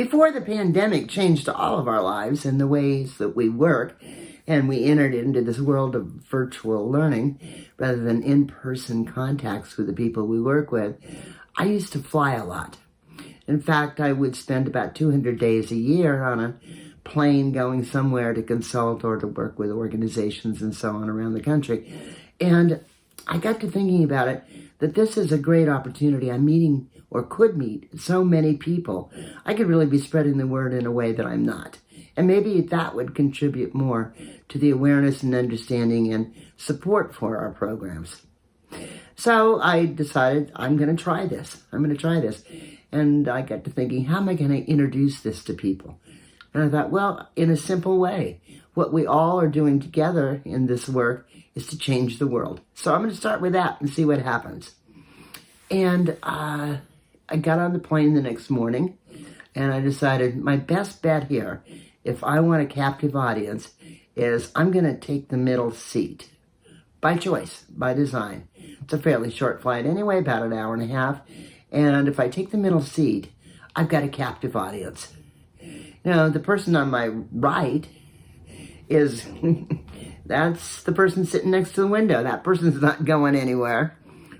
Before the pandemic changed all of our lives and the ways that we work, and we entered into this world of virtual learning rather than in-person contacts with the people we work with, I used to fly a lot. In fact, I would spend about 200 days a year on a plane going somewhere to consult or to work with organizations and so on around the country. And I got to thinking about it, that this is a great opportunity. I'm meeting or could meet so many people. I could really be spreading the word in a way that I'm not. And maybe that would contribute more to the awareness and understanding and support for our programs. So I decided I'm going to try this. And I got to thinking, how am I going to introduce this to people? And I thought, well, in a simple way, what we all are doing together in this work is to change the world. So I'm going to start with that and see what happens. And I got on the plane the next morning, and I decided my best bet here, if I want a captive audience, is I'm going to take the middle seat. By choice, by design. It's a fairly short flight anyway, about an hour and a half. And if I take the middle seat, I've got a captive audience. Now, the person on my right is, that's the person sitting next to the window. That person's not going anywhere.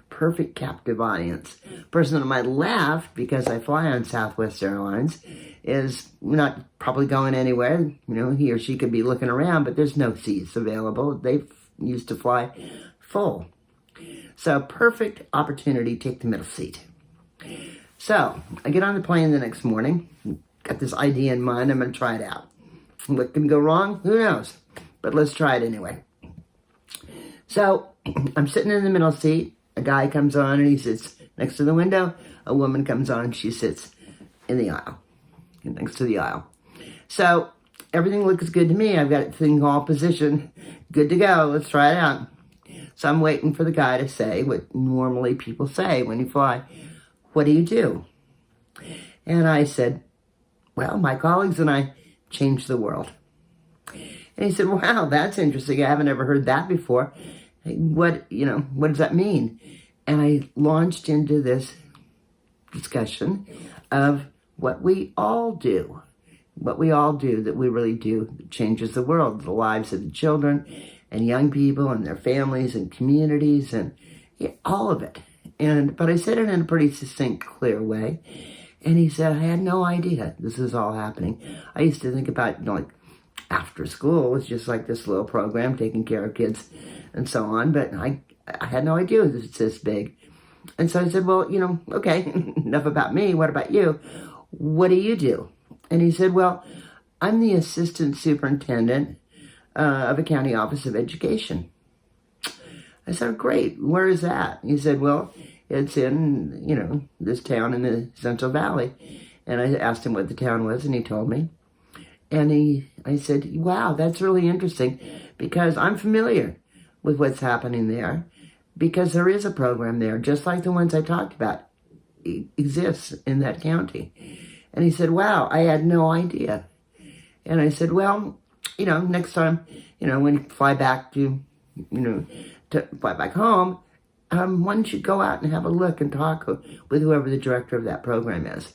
Perfect captive audience. Person on my left, because I fly on Southwest Airlines, is not probably going anywhere. He or she could be looking around, but there's no seats available. They used to fly full. So perfect opportunity to take the middle seat. So I get on the plane the next morning. Got this idea in mind. I'm going to try it out. What can go wrong? Who knows? But let's try it anyway. So I'm sitting in the middle seat. A guy comes on and he sits next to the window. A woman comes on. She sits in the aisle, next to the aisle. So everything looks good to me. I've got things all positioned. Good to go. Let's try it out. So I'm waiting for the guy to say what normally people say when you fly. What do you do? And I said, well, my colleagues and I change the world. And he said, wow, that's interesting. I haven't ever heard that before. What does that mean? And I launched into this discussion of what we all do. What we all do that we really do that changes the world, the lives of the children and young people and their families and communities and all of it. But I said it in a pretty succinct, clear way. And he said, I had no idea this is all happening. I used to think about, after school was just like this little program taking care of kids and so on. But I had no idea it was this big. And so I said, well, okay, enough about me. What about you? What do you do? And he said, well, I'm the assistant superintendent of a county office of education. I said, great. Where is that? He said, well, it's in, this town in the Central Valley. And I asked him what the town was, and he told me. And I said, wow, that's really interesting, because I'm familiar with what's happening there, because there is a program there, just like the ones I talked about, exists in that county. And he said, wow, I had no idea. And I said, well, next time, when you fly back to fly back home, why don't you go out and have a look and talk with whoever the director of that program is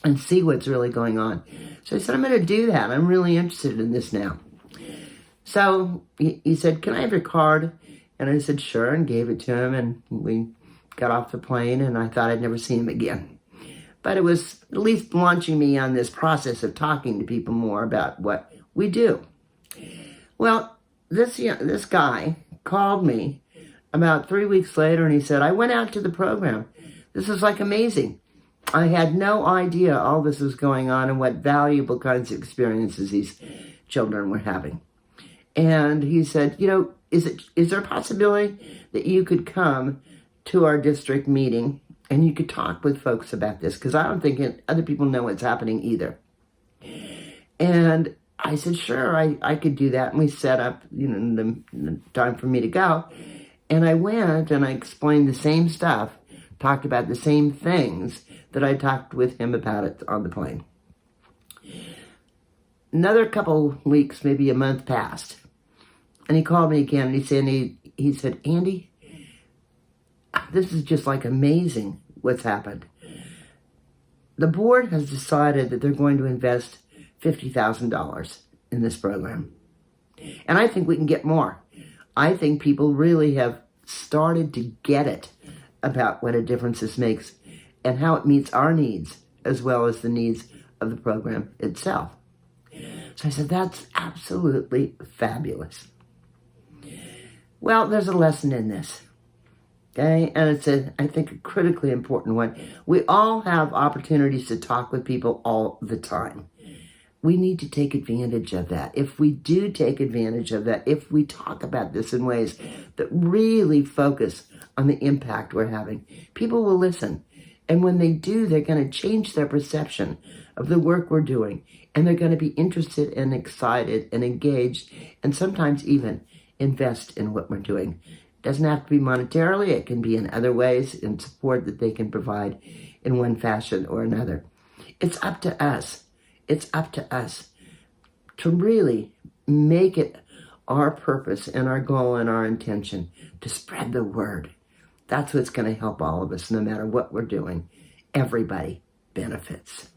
and see what's really going on. So I said, I'm going to do that. I'm really interested in this now. So he said, can I have your card? And I said, sure, and gave it to him. And we got off the plane, and I thought I'd never see him again. But it was at least launching me on this process of talking to people more about what we do. Well, this guy called me about 3 weeks later, and he said, I went out to the program. This is amazing. I had no idea all this was going on and what valuable kinds of experiences these children were having. And he said, is there a possibility that you could come to our district meeting and you could talk with folks about this? Because I don't think other people know what's happening either. And I said, sure, I could do that. And we set up, the time for me to go. And I went and I explained the same stuff, talked about the same things that I talked with him about it on the plane. Another couple weeks, maybe a month passed. And he called me again and he said, Andy, this is just amazing what's happened. The board has decided that they're going to invest $50,000 in this program. And I think we can get more. I think people really have started to get it about what a difference this makes and how it meets our needs as well as the needs of the program itself. So I said, that's absolutely fabulous. Well, there's a lesson in this, okay? And it's, I think, a critically important one. We all have opportunities to talk with people all the time. We need to take advantage of that. If we do take advantage of that, if we talk about this in ways that really focus on the impact we're having, people will listen. And when they do, they're going to change their perception of the work we're doing. And they're going to be interested and excited and engaged and sometimes even invest in what we're doing. It doesn't have to be monetarily. It can be in other ways, in support that they can provide in one fashion or another. It's up to us. It's up to us to really make it our purpose and our goal and our intention to spread the word. That's what's going to help all of us, no matter what we're doing. Everybody benefits.